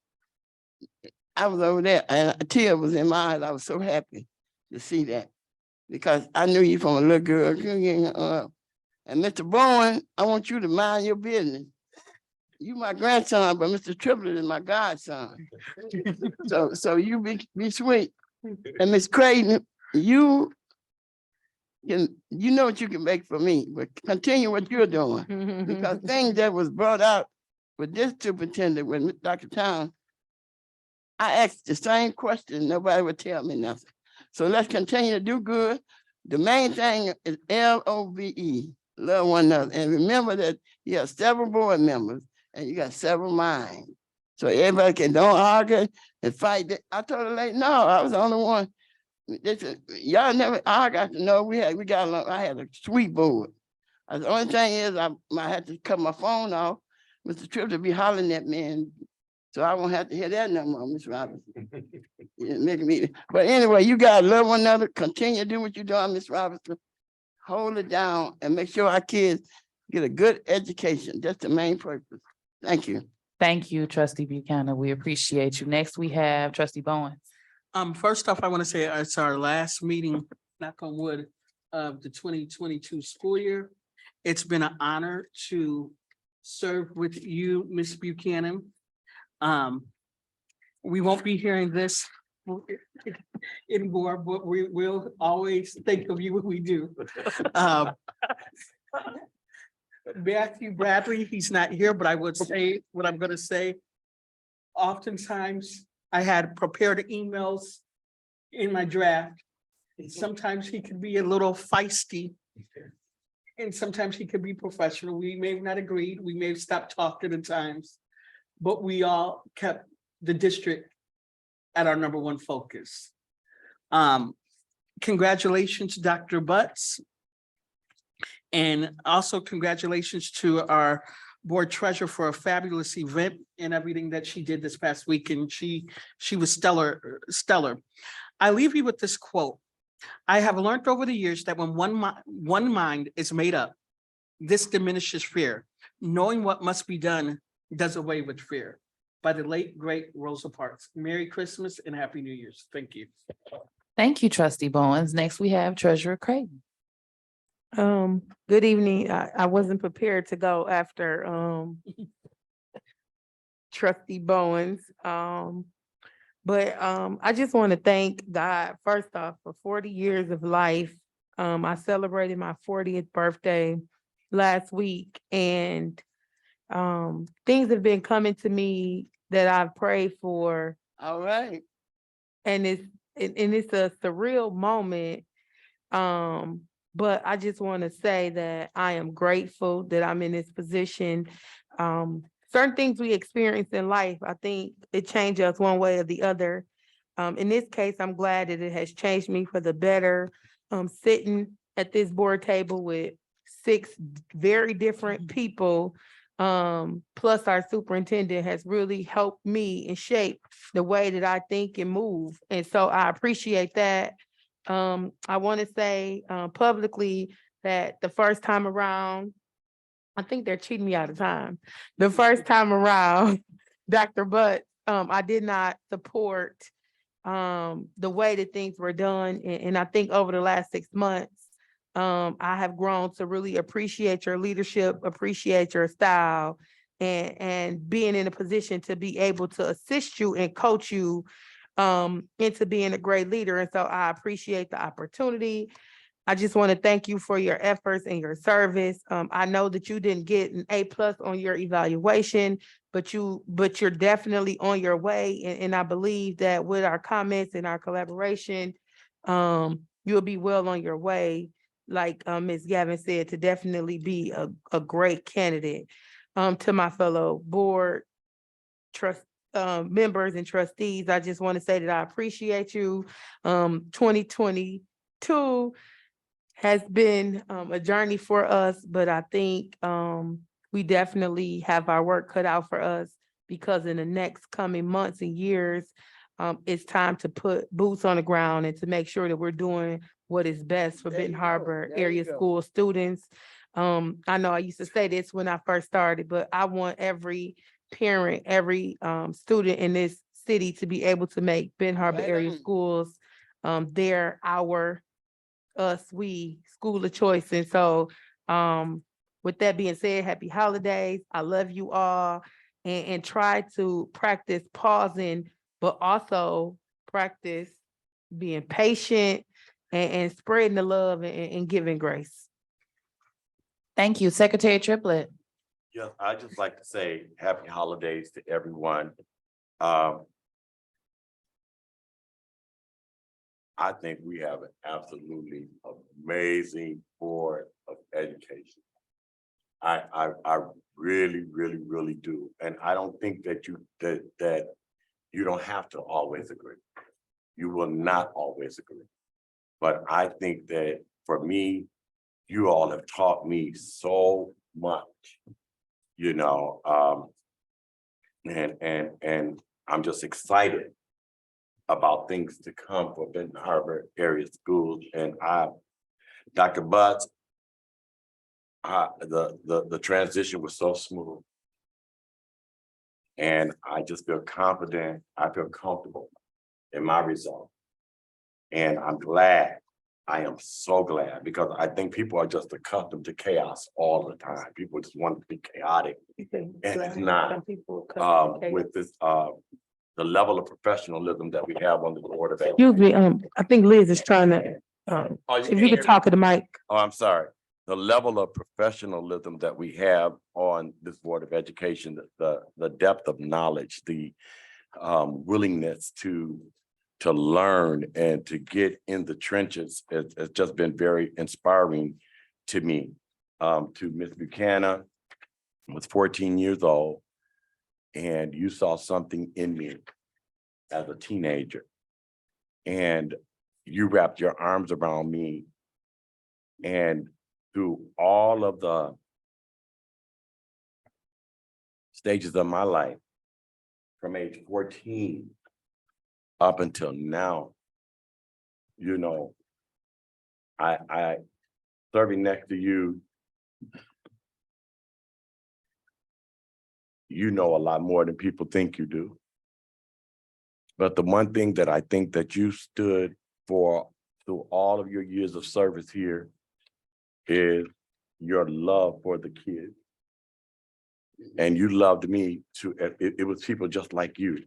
I was over there and a tear was in my eyes. I was so happy to see that because I knew you from a little girl. And Mr. Bowen, I want you to mind your business. You my grandson, but Mr. Triplet is my godson. So you be sweet. And Miss Creighton, you know what you can make for me, but continue what you're doing. Because things that was brought out with this superintendent, with Dr. Town, I asked the same question, nobody would tell me nothing. So let's continue to do good. The main thing is LOVE, love one another. And remember that you have several board members and you got several minds. So everybody don't argue and fight. I told her lady, no, I was the only one. Y'all never, I got to know we got along. I had a sweet board. The only thing is I had to cut my phone off. Mr. Tripp to be hollering at me, and so I won't have to hear that no more, Miss Robinson. Making me, but anyway, you guys love one another. Continue to do what you're doing, Miss Robinson. Hold it down and make sure our kids get a good education. That's the main purpose. Thank you. Thank you, trustee Buchanan. We appreciate you. Next, we have trustee Bowen. First off, I want to say it's our last meeting, knock on wood, of the 2022 school year. It's been an honor to serve with you, Ms. Buchanan. We won't be hearing this anymore, but we will always think of you when we do. Matthew Bradley, he's not here, but I would say what I'm gonna say. Oftentimes, I had prepared emails in my draft. Sometimes he could be a little feisty. And sometimes he could be professional. We may have not agreed. We may have stopped talking at times. But we all kept the district at our number one focus. Congratulations, Dr. Butts. And also congratulations to our board treasurer for a fabulous event and everything that she did this past week. And she was stellar. I leave you with this quote. I have learned over the years that when one mind is made up, this diminishes fear. Knowing what must be done does away with fear. By the late, great Rosa Parks. Merry Christmas and Happy New Year's. Thank you. Thank you, trustee Bowens. Next, we have treasurer Creighton. Good evening. I wasn't prepared to go after trustee Bowens. But I just want to thank God first off for 40 years of life. I celebrated my 40th birthday last week, and things have been coming to me that I've prayed for. All right. And it's a surreal moment. But I just want to say that I am grateful that I'm in this position. Certain things we experience in life, I think it changes us one way or the other. In this case, I'm glad that it has changed me for the better. Sitting at this board table with 6 very different people, plus our superintendent has really helped me and shape the way that I think and move. And so I appreciate that. I want to say publicly that the first time around, I think they're cheating me out of time. The first time around, Dr. Butt, I did not support the way that things were done. And I think over the last 6 months, I have grown to really appreciate your leadership, appreciate your style, and being in a position to be able to assist you and coach you into being a great leader. And so I appreciate the opportunity. I just want to thank you for your efforts and your service. I know that you didn't get an A+ on your evaluation, but you're definitely on your way. And I believe that with our comments and our collaboration, you'll be well on your way, like Ms. Gavin said, to definitely be a great candidate. To my fellow board members and trustees, I just want to say that I appreciate you. 2022 has been a journey for us, but I think we definitely have our work cut out for us, because in the next coming months and years, it's time to put boots on the ground and to make sure that we're doing what is best for Benton Harbor area school students. I know I used to say this when I first started, but I want every parent, every student in this city to be able to make Benton Harbor area schools their, our, us, we school of choice. And so With that being said, happy holidays. I love you all, and try to practice pausing, but also practice being patient and spreading the love and giving grace. Thank you, Secretary Triplett. Yes, I just like to say happy holidays to everyone. I think we have an absolutely amazing board of education. I really, really, really do. And I don't think that you don't have to always agree. You will not always agree. But I think that for me, you all have taught me so much, you know, and I'm just excited about things to come for Benton Harbor area schools. And Dr. Butts, the transition was so smooth. And I just feel confident, I feel comfortable in my result. And I'm glad, I am so glad, because I think people are just accustomed to chaos all the time. People just want to be chaotic. And it's not, with this, the level of professionalism that we have on the board of Excuse education. me, I think Liz is trying to, Oh, if can't you hear could me? talk to the mic. Oh, I'm sorry. The level of professionalism that we have on this Board of Education, the depth of knowledge, the willingness to learn and to get in the trenches has just been very inspiring to me. To Ms. Buchanan, was 14 years old, and you saw something in me as a teenager, and you wrapped your arms around me, and through all of the stages of my life, from age 14 up until now, you know, I serving next to you, you know a lot more than people think you do. But the one thing that I think that you stood for through all of your years of service here is your love for the kids. And you loved me too. It was people just like you.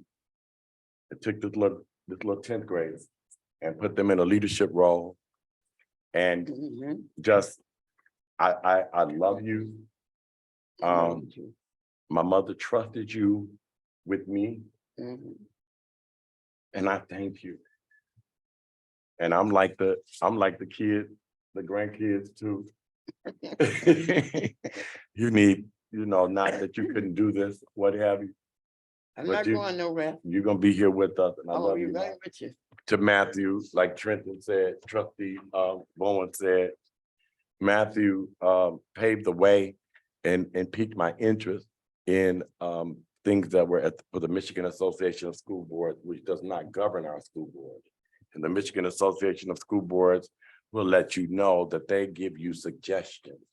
It took this little 10th grade and put them in a leadership role. And just, I love you. My mother trusted you with me. And I thank you. And I'm like the kids, the grandkids too. You need, you know, not that you couldn't do this, what have you. I'm But not you- going nowhere. You're gonna be here with us, and I I'm love gonna be you. right with you. To Matthew, like Trenton said, trustee Bowen said, Matthew paved the way and piqued my interest in things that were for the Michigan Association of School Boards, which does not govern our school board. And the Michigan Association of School Boards will let you know that they give you suggestions,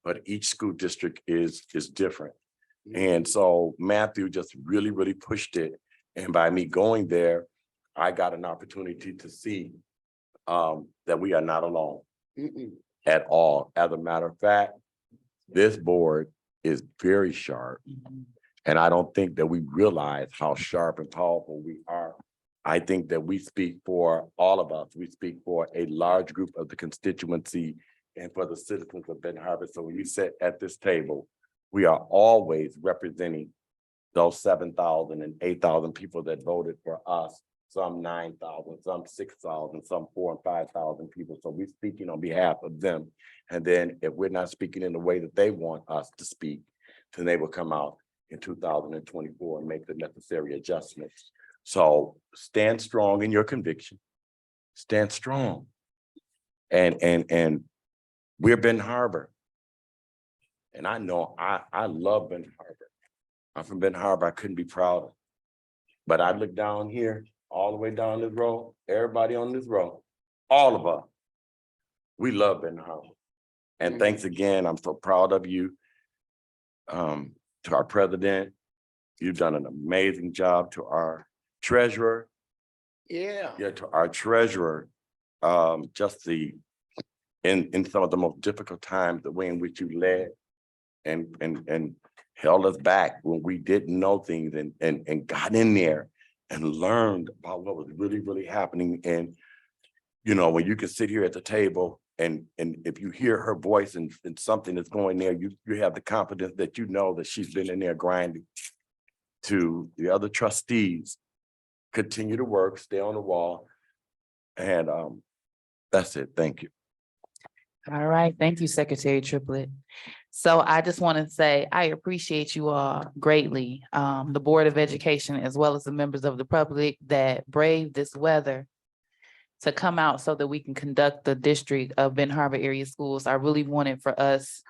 but each school district is different. And so Matthew just really, really pushed it. And by me going there, I got an opportunity to see that we are not alone at all. As a matter of fact, this board is very sharp. And I don't think that we realize how sharp and powerful we are. I think that we speak for all of us. We speak for a large group of the constituency and for the citizens of Benton Harbor. So when you sit at this table, we are always representing those 7,000 and 8,000 people that voted for us, some 9,000, some 6,000, some 4,000 and 5,000 people. So we're speaking on behalf of them. And then if we're not speaking in the way that they want us to speak, then they will come out in 2024 and make the necessary adjustments. So stand strong in your conviction. Stand strong. And we're Benton Harbor. And I know I love Benton Harbor. I'm from Benton Harbor. I couldn't be prouder. But I look down here, all the way down this row, everybody on this row, all of us, we love Benton Harbor. And thanks again. I'm so proud of you. To our president, you've done an amazing job. To our treasurer. Yeah. Yeah, to our treasurer, just the in some of the most difficult times, the way in which you led and held us back when we didn't know things and got in there and learned about what was really, really happening. And, you know, when you can sit here at the table and if you hear her voice and something is going there, you have the confidence that you know that she's been in there grinding. To the other trustees, continue to work, stay on the wall. And that's it. Thank you. All right, thank you, Secretary Triplett. So I just want to say, I appreciate you all greatly, the Board of Education, as well as the members of the public that braved this weather to come out so that we can conduct the District of Benton Harbor Area Schools. I really wanted for us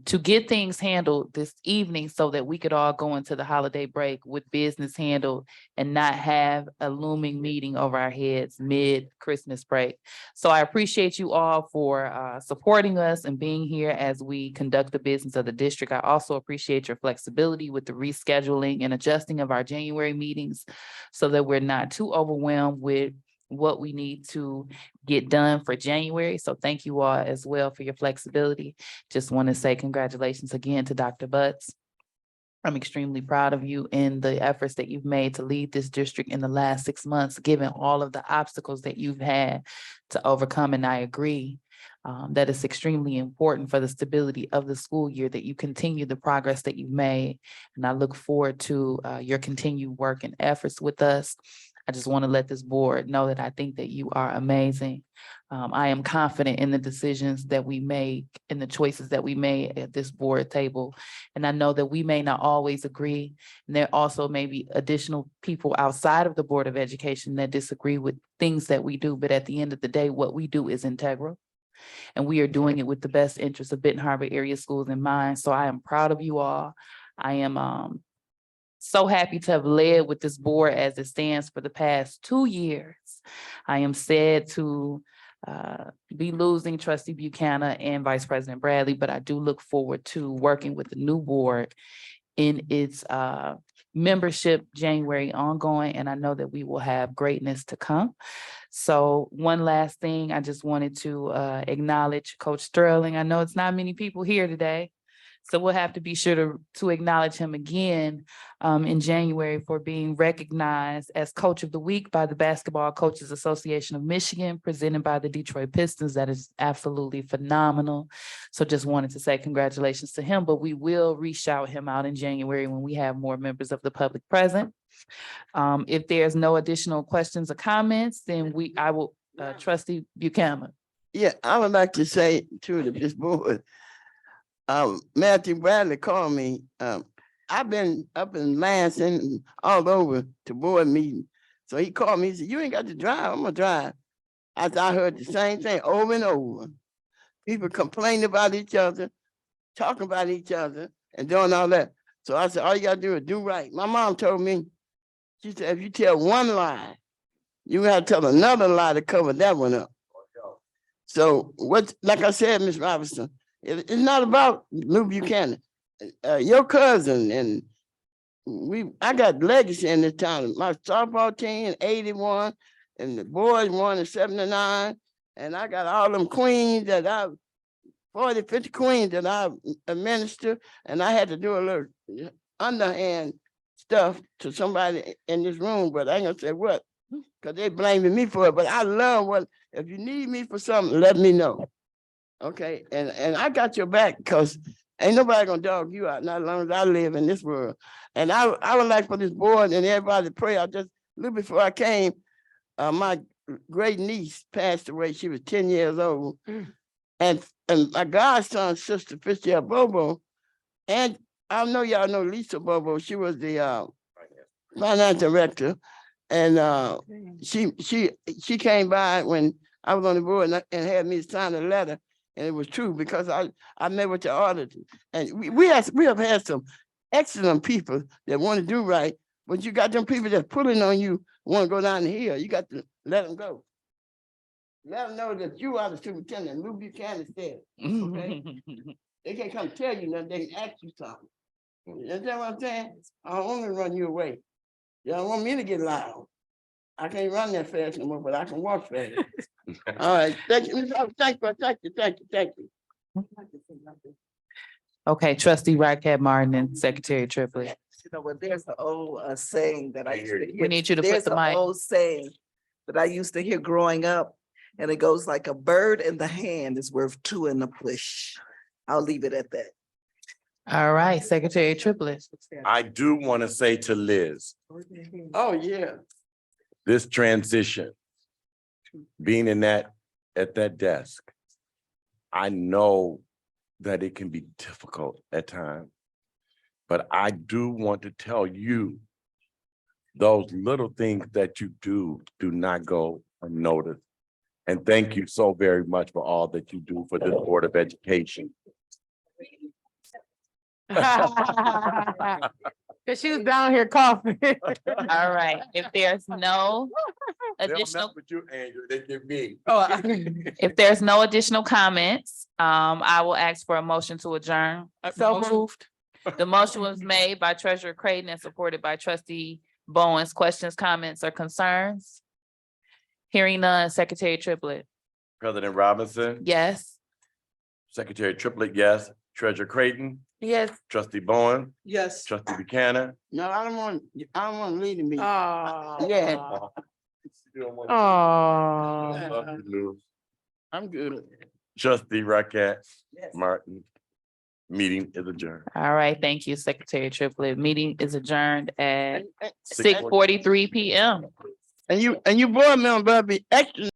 to get things handled this evening so that we could all go into the holiday break with business handled and not have a looming meeting over our heads mid-Christmas break. So I appreciate you all for supporting us and being here as we conduct the business of the district. I also appreciate your flexibility with the rescheduling and adjusting of our January meetings so that we're not too overwhelmed with what we need to get done for January. So thank you all as well for your flexibility. Just want to say congratulations again to Dr. Butts. I'm extremely proud of you in the efforts that you've made to lead this district in the last 6 months, given all of the obstacles that you've had to overcome. And I agree that it's extremely important for the stability of the school year that you continue the progress that you've made. And I look forward to your continued work and efforts with us. I just want to let this board know that I think that you are amazing. I am confident in the decisions that we make and the choices that we made at this board table. And I know that we may not always agree. And there also may be additional people outside of the Board of Education that disagree with things that we do. But at the end of the day, what we do is integral. And we are doing it with the best interest of Benton Harbor Area Schools in mind. So I am proud of you all. I am so happy to have led with this board as it stands for the past 2 years. I am sad to be losing Trustee Buchanan and Vice President Bradley, but I do look forward to working with the new board in its membership January ongoing, and I know that we will have greatness to come. So one last thing, I just wanted to acknowledge Coach Sterling. I know it's not many people here today, so we'll have to be sure to acknowledge him again in January for being recognized as Coach of the Week by the Basketball Coaches Association of Michigan, presented by the Detroit Pistons. That is absolutely phenomenal. So just wanted to say congratulations to him, but we will re-shout him out in January when we have more members of the public present. If there's no additional questions or comments, then I will, Trustee Buchanan. Yeah, I would like to say to this board, Matthew Bradley called me. I've been up in Lansing and all over to board meeting. So he called me, he said, "You ain't got to drive, I'm gonna drive." I heard the same thing over and over. People complaining about each other, talking about each other and doing all that. So I said, all you gotta do is do right. My mom told me, she said, if you tell one lie, you gotta tell another lie to cover that one up. So like I said, Ms. Robinson, it's not about Lou Buchanan. Your cousin and I got legacy in this town. My softball team in 81 and the boys won in 79. And I got all them queens that 40, 50 queens that I administer. And I had to do a little underhand stuff to somebody in this room, but I ain't gonna say what, because they blaming me for it. But I love if you need me for something, let me know. Okay, and I got your back because ain't nobody gonna dog you out, not as long as I live in this world. And I would like for this board and everybody to pray. A little before I came, my great niece passed away. She was 10 years old. And my godson sister, Fitzgerald Bobo, and I know y'all know Lisa Bobo, she was the finance director. And she came by when I was on the board and had me sign a letter. And it was true because I met with the auditor. And we have had some excellent people that want to do right, but you got them people that pulling on you, want to go down the hill. You got to let them go. Let them know that you are the superintendent. Lou Buchanan said, okay? They can't come tell you nothing, they can ask you something. You understand what I'm saying? I don't want to run you away. You don't want me to get loud. I can't run that fast no more, but I can walk fast. All right, thank you, thank you. Okay, trustee Rocket Martin and Secretary Triplett. You know, but there's an old saying that I used to hear. We need you to put There's the an mic. old saying that I used to hear growing up, and it goes like a bird in the hand is worth two in the bush. I'll leave it at that. All right, Secretary Triplett. I do want to say to Liz, Oh, yeah. this transition, being in that, at that desk, I know that it can be difficult at times. But I do want to tell you, those little things that you do not go unnoticed. And thank you so very much for all that you do for this Board of Education. Cause she was down here coughing. All right, if there's no They don't additional, mess with you, Andrew, they give me. if there's no additional comments, I will ask for a motion to adjourn. So moved. The motion was made by Treasurer Creighton and supported by Trustee Bowens. Questions, comments, or concerns? Hearing none, Secretary Triplett. President Robinson, Yes. Secretary Triplett, yes. Treasurer Creighton, Yes. Trustee Bowen, Yes. Trustee Buchanan. No, I don't want to lead the meeting. Oh. Yeah. Oh. I'm good. Trustee Rocket Martin, meeting is adjourned. All right, thank you, Secretary Triplett. Meeting is adjourned at And 6:43 PM. you board member better be extra